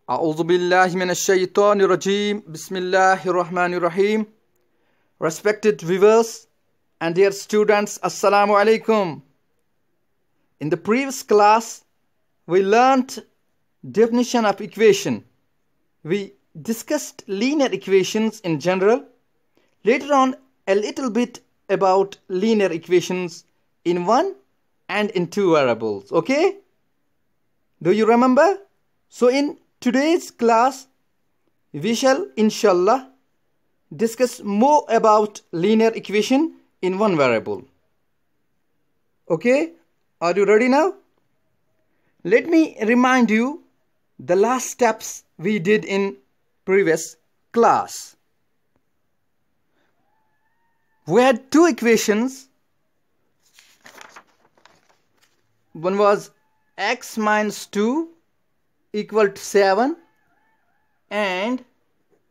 A'udhu billahi minash shaitanir rajim. Bismillahir rahmanir rahim. Respected viewers and dear students, Assalamu alaikum. In the previous class, we learnt definition of equation. We discussed linear equations in general. Later on, a little bit about linear equations in one and in two variables. Okay? Do you remember? So in today's class, we shall inshallah discuss more about linear equation in one variable. Okay? Are you ready now? Let me remind you the last steps we did in previous class. We had two equations. One was x minus 2 equal to 7 and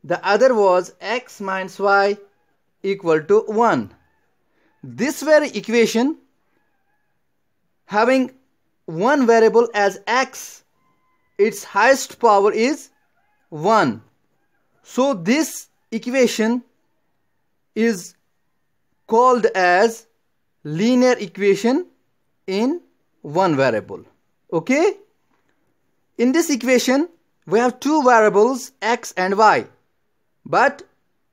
the other was x minus y equal to 1. This very equation having one variable as x, its highest power is 1. So this equation is called as linear equation in one variable. Okay? In this equation, we have two variables x and y. But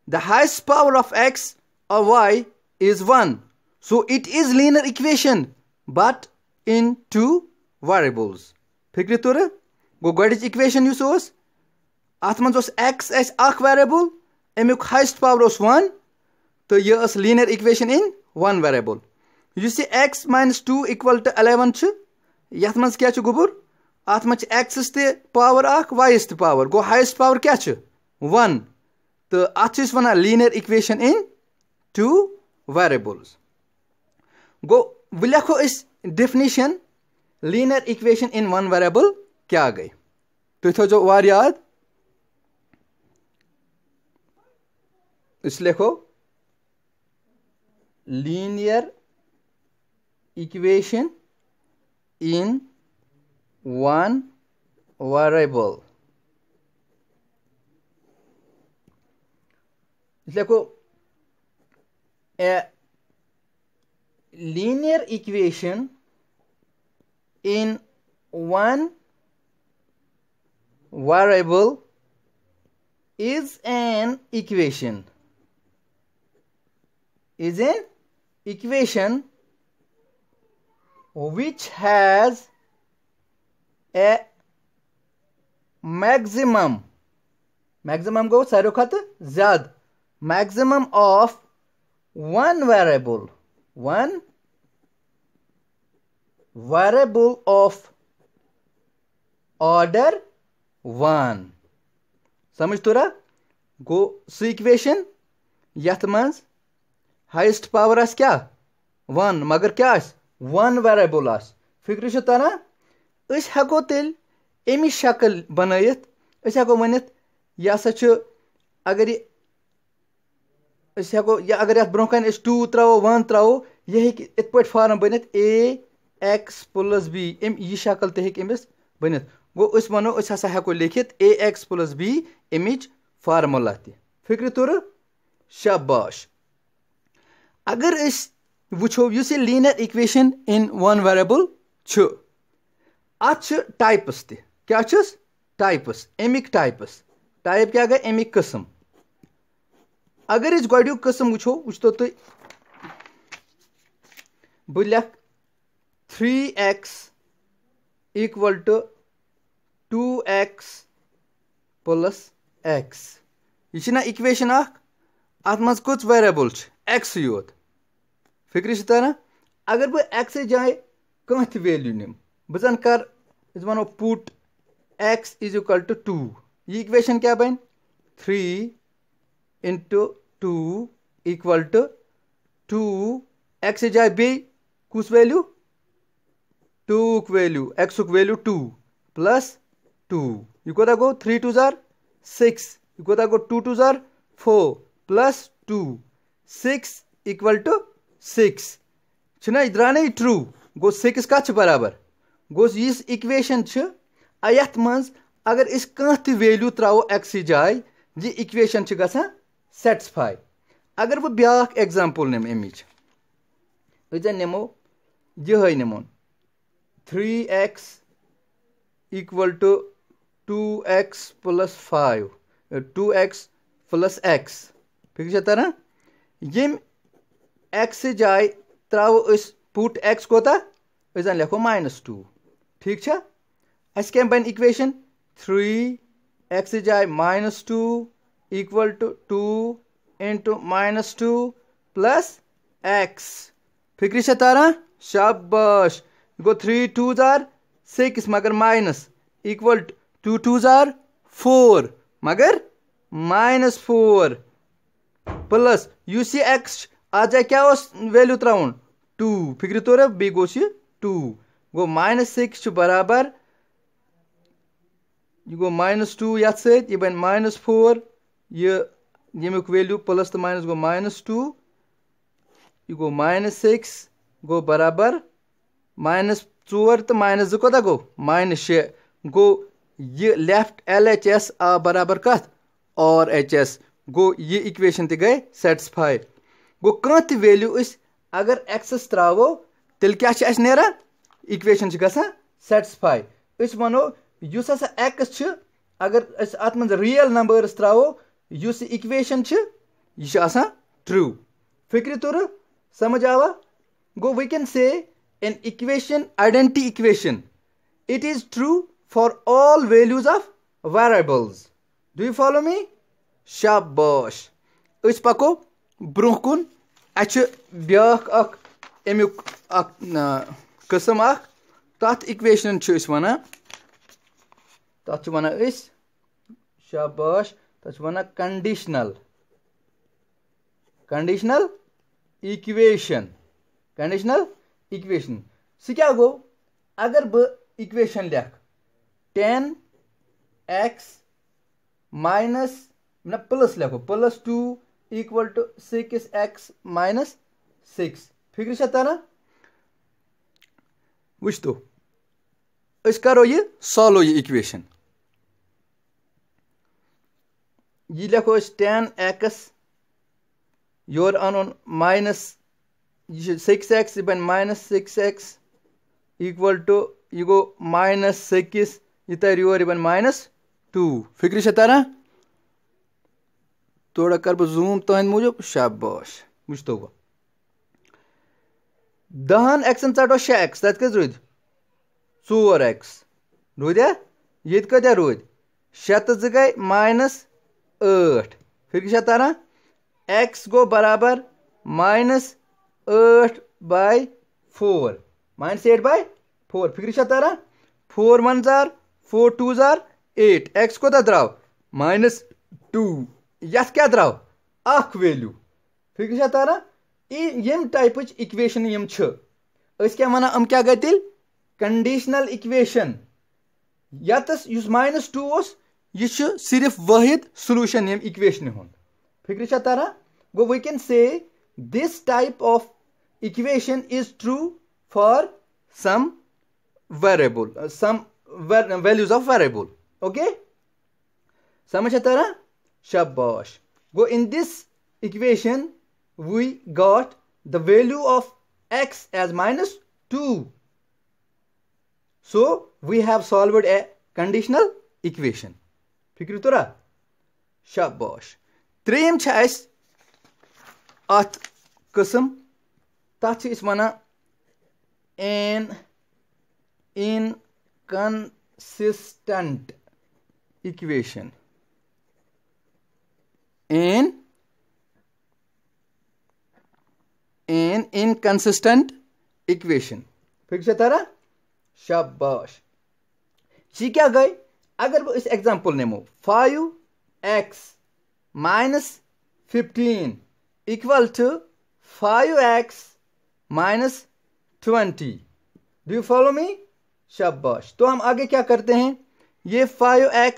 the highest power of x or y is 1. So it is linear equation, but in two variables. Fikri tura? Go godich equation you source. Athman was x as a variable. Emuk highest power was 1. So here is linear equation in one variable. You see x minus 2 equal to 11 ch. Yathman's kya ch gubur? Athman x is the power ak, y is the power. Go highest power kya ch? 1. So ach is one linear equation in two variables. Go vilakho is definition linear equation in one variable kya gai? To thojo war yaad? Is lekho linear equation in one variable. देखो a linear equation in one variable is an equation. Is an equation which has a maximum go sarokhat zyad maximum of one variable of order 1. समझ तोरा गो सु equation यथ मंज highest power आस क्या 1 मगर क्या आस 1 variable आस फिक्र छ तना अस हको तेल एमि शक्ल बनायत अस हको वनित या सा छ अगर अस हको या अगर यथ ब्रोकन अस 2 त्राओ 1 त्राओ ये हेक इत पट फॉर्म बनित ax plus b एम ये शक्ल ते हेक एमस बनित गो अस वनो अस हसा हको लिखित ax plus b एमिच फार्मूला ते फिक्र तोर शाबाश. अगर अस वुछो युस linear equation in one variable छ अच टाइप्स ते क्या छस टाइप्स एमिक टाइप्स टाइप क्या गए एमिक किस्म. अगर इस गोड्यु किस्म वुछो वुछतो तो बुलख 3x equal to 2x plus x. ये छना इक्वेशन अख अत मज कुछ वेरिएबल छ x योत फिक्र छ तना अगर बह x जाए कह वैल्यू निम बजन कर इस वनो put x is equal to 2. ये इक्वेशन क्या बन 3 into 2 equal to 2 x जाए बे कुछ value 2 value x value 2 plus 2 ये कोता गो 3 2 जार 6 ये कोता गो 2 2 जार 4 plus 2 6 equal to 6 छना इधराने ट्रू गो 6 का छ बराबर गो इस इक्वेशन छ अयत मंज अगर इस कह वैल्यू त्रो एक्स जाय ये इक्वेशन गसान सेटिस्फाई। अगर बह ब्या एग्जाम्पल निम अमिच नमो ये नमो 3x equal to 2x plus 5 2x plus x फिक्र तरह यम x जाय त्रो पुट x कोता लिखो -2 ठीक अस कम बन इक्वेशन 3x जाय -2 equal to 2 into -2 plus x फिक्र तारा शाबाश गो 3 2 जार 6 मगर माइनस इक्वल टू 2 2 जार 4 मगर -4 प्लस युस x आज जाए क्या वैल्यू त्राउन 2 फिक्र तोर बे गोस 2 गो -6 बराबर यह गो -2 ये सत यह बन -4 यमुक वैल्यू प्लस तो माइनस गो -2 यह गो -6 गो बराबर -4 तो -2 कोता गो -6 गो ये लेफ्ट LHS आ बराबर कत RHS गो ये इक्वेशन ते गई सेटिस्फाई गो कह वैल्यू अगर एक्सस त्रो तेल क्या नेरा इक्वेशन गसान सेटिस्फाई वनो युस हसा एक्स अगर अत मज रियल नंबर्स त्रो युस इक्वेशन यह ट्रू फिक्र तुर समझ आवा गो we can say an equation identity equation it is true for all values of variables do you follow me शाबाश पको ब्रोह कुन ब्या अमुक कस्म तथ इक्वेशन वन तथ वन शाबाश तथ वन कंडीशनल इक्वेशन सह क्या गो अगर बह इक्वेशन लिख 10x माइनस ना प्लस लिखो +2 इक्वल टू 6x माइनस 6 फिक्र तरह वुच तो करो ये सॉल्व ये इक्वेशन ये लिखो 10x your on minus 6x बन -6x इक्वल टू यह गो -6 यह तर योर बन -2 फिक्र तरह थोड़ा कर बह जूम तुंद मूजूब शाबाश वुच तो 10 x षटो 6x तथ कत रूद 4x रूद्या ये कत्या रूद 6 तो 2 गई -8 फिक्र तरह x गो बराबर -8/4 -8/4 फिक्र तरह 4 1 जार 4 2 जार 8 x कोता द्राव -2 यथ क्या द्राव अख वैल्यू फिक्र तरह यम टाइप इक्वेशन यम क्या वन हम क्या गई तेल कंडीशनल इक्वेशन यतस -2 यह सिर्फ वाहिद सोल्यूशन यम इक्वेशन हुन फिक्र तरह गो we can say this type of equation is true for some variable some values of variable okay समझ तरह shabash go in this equation we got the value of x as -2 so we have solved a conditional equation fikr tura shabash त्रेम अत qism तथ इस one an inconsistent equation an inconsistent equation फिक्र तरह शाबाश यह क्या गई अगर बह इस example NaMo 5x minus 15 equal to 5x minus 20 do you follow me शाबाश तो हम आगे क्या करते हैं ये 5x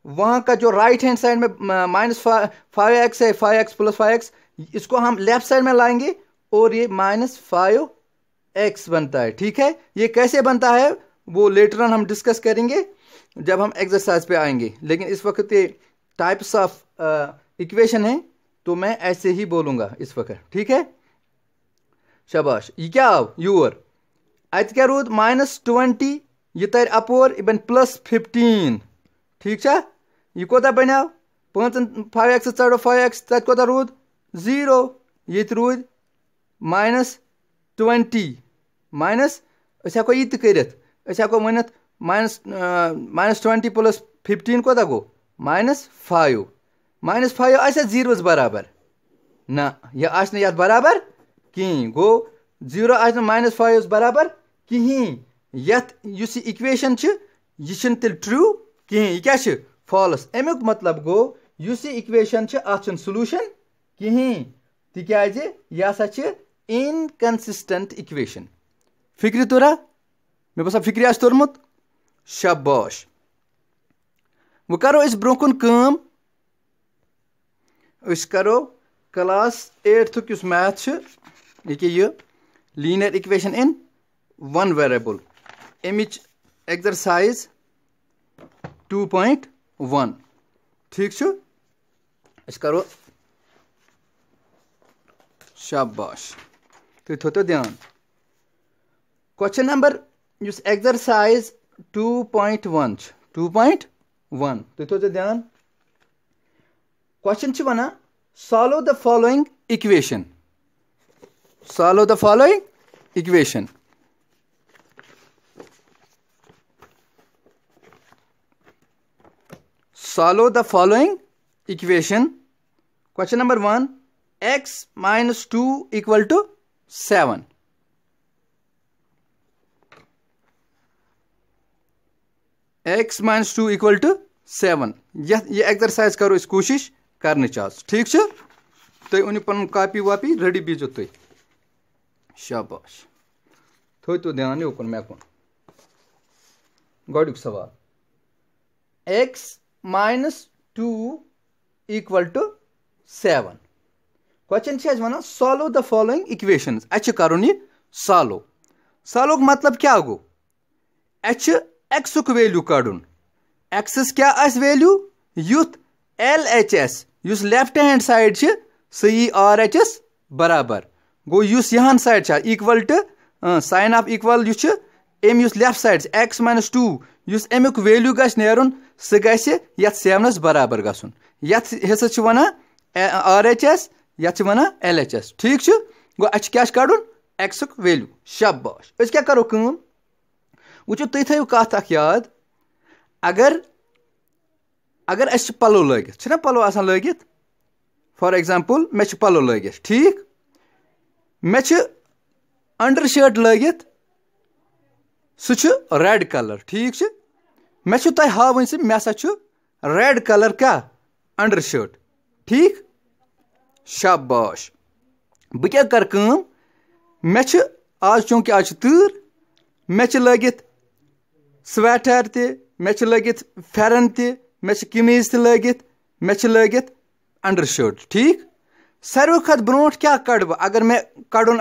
वहां का जो राइट हैंड साइड में -5x है 5x + 5x इसको हम लेफ्ट साइड में लाएंगे और ये -5x बनता है ठीक है। ये कैसे बनता है वो लेटर ऑन हम डिस्कस करेंगे जब हम एक्सरसाइज पे आएंगे, लेकिन इस वक्त ये टाइप्स ऑफ इक्वेशन है तो मैं ऐसे ही बोलूँगा इस वक्त, ठीक है। शाबाश। ये क्या आव योर अत क्या रूद -20, यह तर अपोर यह बन +15, ठीक है। यह कोता बनो 5x चढ़ो 5x तत कोता रूद 0, ये रूद -20 माइनस हको यह तक हको वन -20 + 15 कोता गो -5, -5 आसा 0 बराबर ना, यह आस यथ बराबर कहीं गो 0 आस -5 बराबर कहीं, यथ युस इक्वेशन यह तेल ट्रू कहीं, यह क्या फॉल्स। अमुक मतलब गो युस इक्वेशन अत सोल्यूशन कहीं, तिकाज यह हसा इनकंसिस्टेंट इक्वेशन। फिक्र तोरा मे बसा फिक्र आस तोरमुत। शाबाश। वो करो इस ब्रोकुन काम, इस करो क्लास 8th युस मैथ यह linear equation in one variable, अमिच एक्सरसाइज 2.1, ठीक छु। इस करो शाबाश। तुम थो ध्यान क्वेश्चन नंबर युस एक्सरसाइज 2.1 2.1 तुम थो ध्यान क्वेश्चन वना solve the following equation, solve the following equation. Solve the following equation. Question number 1, x minus 2 equal to 7. X minus 2 equal to 7. ये एक्सरसाइज करो इस कोशिश करने चास, ठीक है। तुम उन पन कॉपी वापी रेडी बीजो तुम। शाबाश। थो तो ध्यान ओकुन मैकुन गोडुक सवाल x -2 equal to 7। Question one solve the following equations, अच्छे करुन यह सॉल्व। सॉल्व मतलब क्या गो अच्छे x वैल्यू कड़ुन, एक्सस क्या वैल्यू युथ LHS युस लेफ्ट हैंड साइड सही RHS बराबर गो युस यहां side equal to sign of equal युस लेफ्ट साइड x -2 युस अमुक वैल्यू गछ नेरुन सह गछ यथ 7 बराबर गछुन, यथ हसा वना RHS यथ वना LHS, ठीक छु। गो अच्छ क्या कड़ुन x वैल्यू। शाबाश। अस क्या करो कम वो तुम थो कत अख याद, अगर अगर अस पलो लगित पलो आसान लगित, फॉर एग्जांपल मे पलो लगित, ठीक मे अंडर शर्ट लगित सह रेड कलर, ठीक है। मे तुम हावन मे हसा रेड कलर क्या अंडर शर्ट, ठीक। शाबाश। बह क्या कर कम मे आज चूंकि आज तूर मे लगित स्वेटर ते मे लगित फेरन ते मे कमीज ते लगित मे लगित अंडर शर्ट, ठीक। सारे खत ब्रोट क्या कड़ बह अगर मे कड़न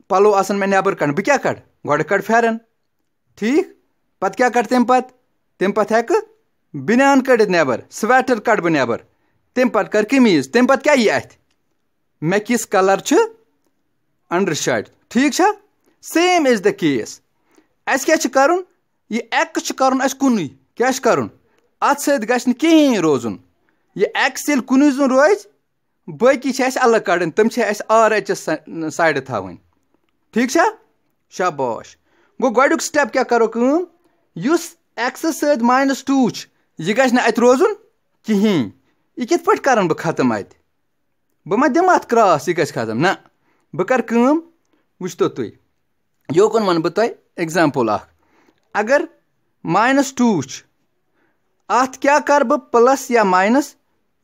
पलो आसन मे नबर कड़ बह क्या कड़ गोड़ कड़ फेरन, ठीक। पत क्या कड़ तम पत हेक बनियान कड़ित नबर, स्वेटर कड़ बह नबर, तम पत कर कमीज, तम पत क्या यह अथ मे किस कलर अंडर शर्ट, ठीक है। सेम इज द केस अस क्या करुन यह एक्स करुन अस कुन क्या करुन अत सत गछ कहीं रोजुन, यह एक्स ये कुन जुन रोज बाकी अलग कड़न तम RHS साइड थवन, ठीक है। शाबाश। गो गोडुक स्टेप क्या करो कम युस एक्स सत -2 यह गछ अत रोजुन कहीं, यह कित पट करन बह खत्म अत बह मा दिम अत क्रॉस यह गछ खत्म ना, बह कर कम वुचतो तुम योकुन वन बह तुम एग्जाम्पल अगर -2 अत क्या कर बह प्लस या माइनस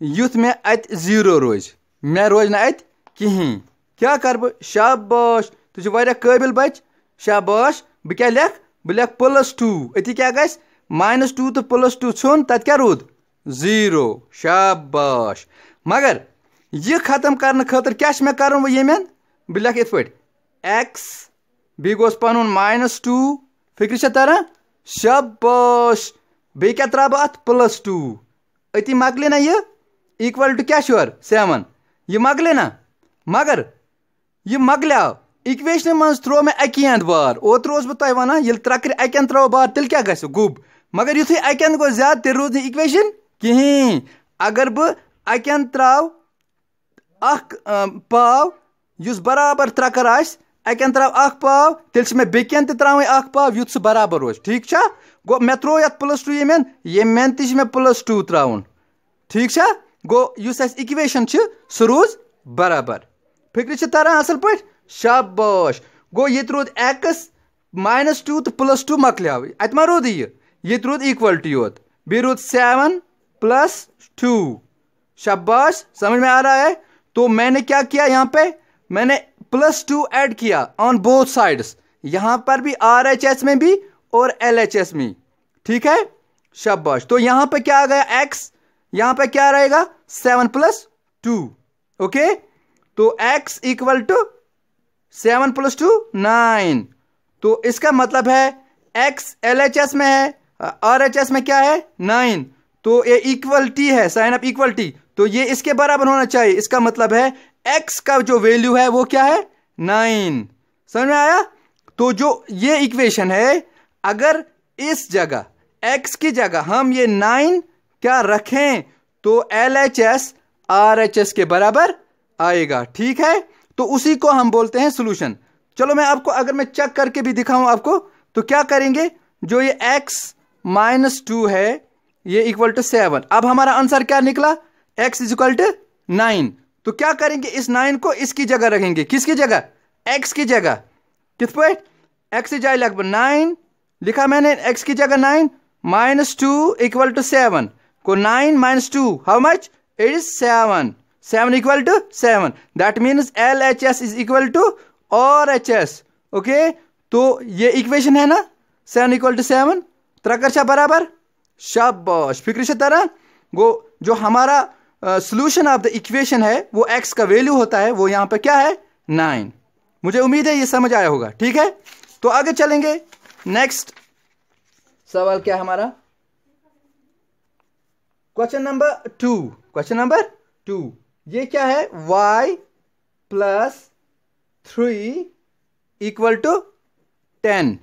युथ मे अत 0 रोज, मे रोज ना अत कहीं, क्या कर बह। शाबाश। तुझ वारिया काबिल बच। शाबाश। बह क्या लेख बह लेख +2 अति क्या गस -2 तो +2 छुन तत क्या रूद 0। शाबाश। मगर यह खत्म करने खतर क्या मे करुन यमन बह लेख इत पे x बी गोस पन -2 फिक्र तरह शाबाश बे क्या त्रा बह +2 अति मकले ना ये इक्वल टू क्या श्योर 7 ये मकले ना मगर ये मकल्याव इक्वेशन मज त्रो मे अकी अंद बार ओत बह तुह वन ये त्रक्र अकन त्रो बार तेल क्या गो गुब मगर युथ अकन गो ज्यादा तेल रूद इक्वेशन कहीं अगर बह अकन त्राव पाव युस बराबर त्रक्र आस अकन त्राव पाव तेल मे बेकन त्रा पाव युथ सह बराबर रोज ठीक छा गो मे त्रो यत +2 ये मे +2 त्राउन ठीक छा गो युस अस इक्वेशन सह रोज बराबर फिक्र तरह असल पे शाबाश गो ये रूद x -2 तो +2 मकल्याव अत मा रूद ये रूद इक्वल टू योत बे रूद 7 + 2 शाबाश समझ में आ रहा है। तो मैंने क्या किया यहाँ पे मैंने +2 ऐड किया ऑन बोथ साइड्स यहाँ पर भी RHS में भी और LHS में ठीक है शाबाश। तो यहाँ पे क्या आ गया x यहाँ पे क्या रहेगा 7 + 2 ओके तो x इक्वल टू 7 + 2 9 तो इसका मतलब है x LHS में है RHS में क्या है 9 तो ये इक्वलिटी है साइन ऑफ इक्वलिटी तो ये इसके बराबर होना चाहिए इसका मतलब है x का जो वैल्यू है वो क्या है 9 समझ में आया। तो जो ये इक्वेशन है अगर इस जगह x की जगह हम ये 9 क्या रखें तो LHS RHS के बराबर आएगा ठीक है तो उसी को हम बोलते हैं सॉल्यूशन। चलो मैं आपको अगर मैं चेक करके भी दिखाऊं आपको तो क्या करेंगे जो ये x -2 है ये इक्वल टू 7 अब हमारा आंसर क्या निकला x इक्वल टू 9 तो क्या करेंगे इस 9 को इसकी जगह रखेंगे किसकी जगह x की जगह किस पे x की जगह लग 9 लिखा मैंने x की जगह 9 -2 इक्वल टू 7 को 9 - 2 how much it is 7 equal to 7 that means LHS is equal to RHS okay तो ये इक्वेशन है ना 7 इक्वल टू 7 त्रकर बराबर शाबाश फिक्र तरह गो जो हमारा सॉल्यूशन ऑफ द इक्वेशन है वो x का वैल्यू होता है वो यहाँ पे क्या है 9 मुझे उम्मीद है ये समझ आया होगा ठीक है। तो आगे चलेंगे नेक्स्ट सवाल क्या हमारा क्वेश्चन नंबर 2 ये क्या है y + 3 इक्वल टू 10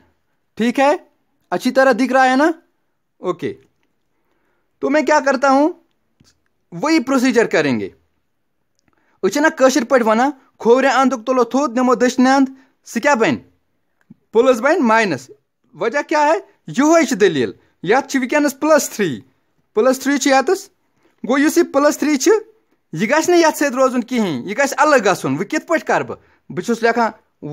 ठीक है अच्छी तरह दिख रहा है ना ओके तो मैं क्या करता हूं वही प्रोसीजर करेंगे ना कशिर पे वन खोवरे अंदुक तुलो थोद नमो दशने अंद सह क्या बन प्लस बन माइनस वजह क्या है यह दलील यत वनस +3 यतस गो यह +3 यह गस यथ सत रोजन कहें यह गस अलग गसन वह कित कर बहुत लिखा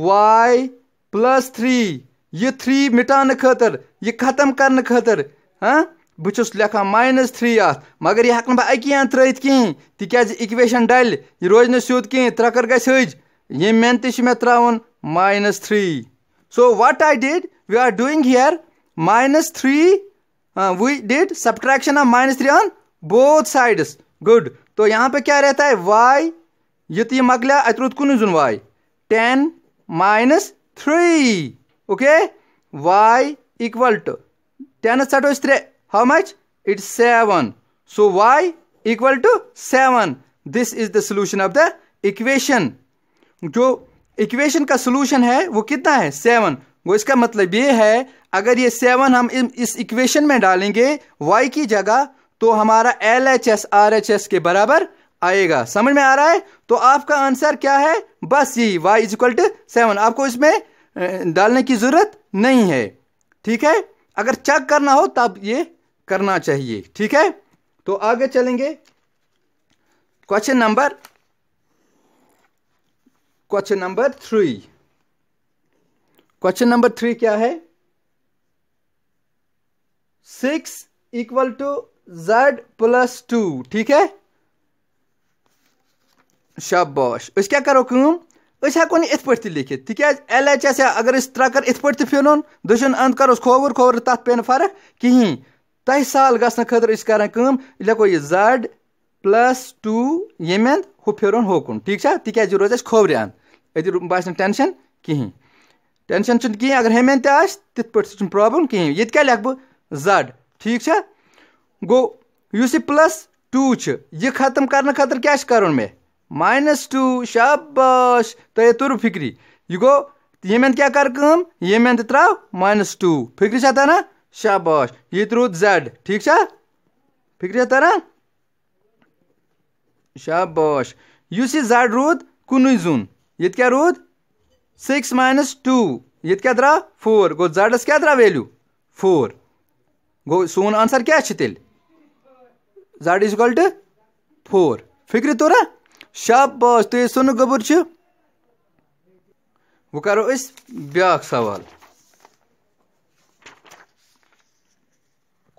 y +3 यह 3 मिटाने खतर यह खत्म करने खतर हाँ बहुत लिखा -3 अत मगर यह हेक अकी अंद त्रत कहें तिज इक्वेशन डल यह रोज न सोद कहें त्रकर गज ये मेन मे त्रावन -3 so what I did we are doing here -3 we did subtraction of -3 on both sides good तो यहाँ पे क्या रहता है y युत यह मकल्या अत रूद कुन जुन y 10 - 3 okay y equal to 10 सटो 3 how much it's 7 so y equal to 7 this is the solution of the equation. जो इक्वेशन का सोल्यूशन है वो कितना है 7 वो इसका मतलब ये है अगर ये 7 हम इस इक्वेशन में डालेंगे y की जगह तो हमारा LHS RHS के बराबर आएगा समझ में आ रहा है। तो आपका आंसर क्या है बस यही y इक्वल टू 7 आपको इसमें डालने की जरूरत नहीं है ठीक है अगर चेक करना हो तब ये करना चाहिए ठीक है। तो आगे चलेंगे क्वेश्चन नंबर 3 क्वेश्चन नंबर 3 क्या है 6 इक्वल टू z + 2 ठीक है शाबाश अस क्या करो हेको इत पे लिखित तिकाज LHS अगर त्रकर इत पे फिरन दशन अंद करोस खोवर तथ पे फर्क कहें तह साल गसन खतर कर लिखो यह z + 2 यम अंद हु फिरन होकुन ठीक तिकाज रोज खोवरे अंद अत बास टेंशन कहें टेंशन कहीं अगर हेमें तिथ पे प्रॉब्लम कहीं ये क्या लिख बह Z ठीक है गो युस प्लस 2 यह खत्म करने खतर क्या कर मे -2 शाबाश तुम तुर फिक्री यह गो ये क्या कर ये त्राव -2 फिक्री तरह शाबाश ये रूद Z ठीक है फिक्री तरह शाबाश युस Z रूद कुन जुन ये क्या रूद 6 - 2 ये क्या द्रा 4 गो Z क्या द्रा वैल्यू 4 गो सोन आंसर क्या तेल Z = 4 फिक्री तोरा शाबाश तो सुन गबुर वो करो ब्या सवाल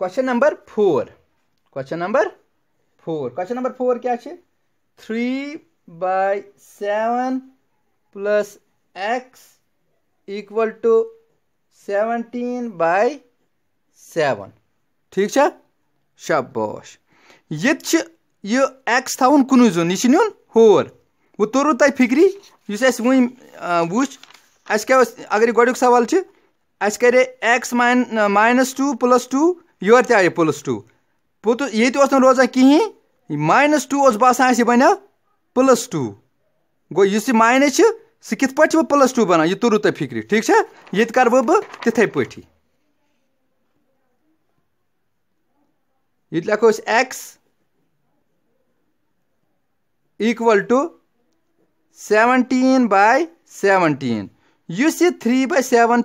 क्वेश्चन नंबर 4 क्या 3/7 + x = 17/7 ठीक है शाबाश ये x थवन कुन जुन यह नुन होर वो तोरू तुम फिक्री वो क्या अगर यह गोड़ुक सवाल करे x -2 + 2 योर ते आये +2 पुत ये रोजान कहीं -2 बसान बनो +2 गो इस माइनस सह कित पे +2 बना यह तोरू तुम फिक्री ठीक है ये कर बह तिथे पे ये लिखो x = 17/17 युस 3/7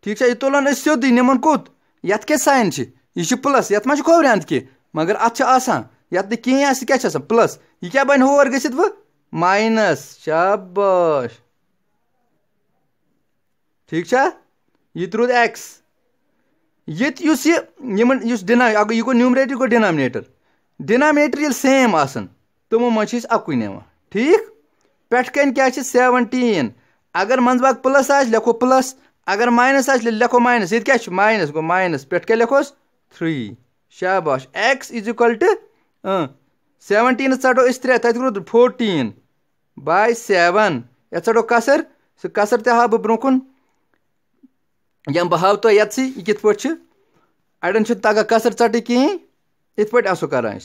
ठीक है यह तुलान सोद निमन कोत यथ क्या साइन यह प्लस यथ मा खोवरियांत कह मगर अत यथ कहीं क्या प्लस यह क्या बन होर गसित वह माइनस शाबाश ठीक है यह रूद x ये गो न्यूमरेटर गो डिनोमिनेटर ये सेम आसन तमो मज अकु निवान ठीक पेट कन क्या 17 अगर मंजबाग प्लस लिखो प्लस अगर माइनस लिखो माइनस ये क्या माइनस गो माइनस पे क्या लिखोस 3 शाबाश x = 17 चढ़ो 3 तक 14/7 ये चढ़ो कसर सह कसर ते हा बह ब्रोकुन यम बह हाव तो ये कित पे अड़न तगह कसर चट कहीं इत पे आसो कर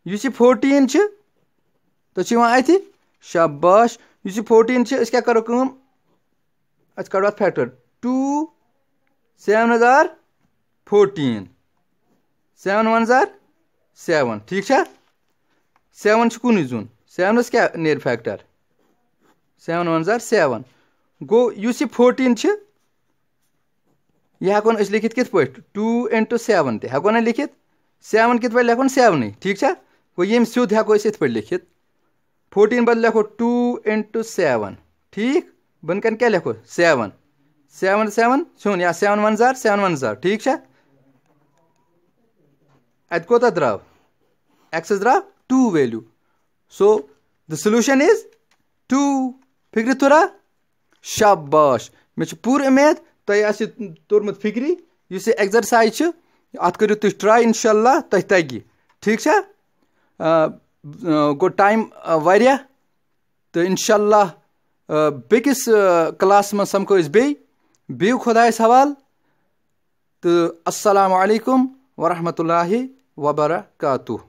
14 तो अथ शाबाश 14 क्या करो कड़ो फैक्टर 2 7 * 14 7 1 7 ठीक है 7 कुन जुन 7 क्या नेर फैक्टर 7 1 7 गो 14 यह हेकोन लिखित कित पे 2 × 7 ते हेको ना लिखित 7 कित पे लिखोन 7 ठीक है गो ये सिद्ध हेको इत पे लिखित 14 बदल लिखो 2 × 7 ठीक बन कन क्या लिखो 7 7 7 सुन या 7 1 7 1 ठीक है अत कोता द्राव x द्राव 2 value so the solution is 2 फिक्र तुरा शाबाश मे पूरी उम्मीद तुम तोरमुत फिक्री इस एक्सरसाइज अत करो तुम ट्राई इंशाल्लाह तुम तगी ठीक है गो टाइम वारिया तो इंशाल्लाह बेकिस क्लास में समको बेयू खुदायस हवाल तो अस्सलामु अलैकुम वरहमतुल्लाहि वबरकातुहू।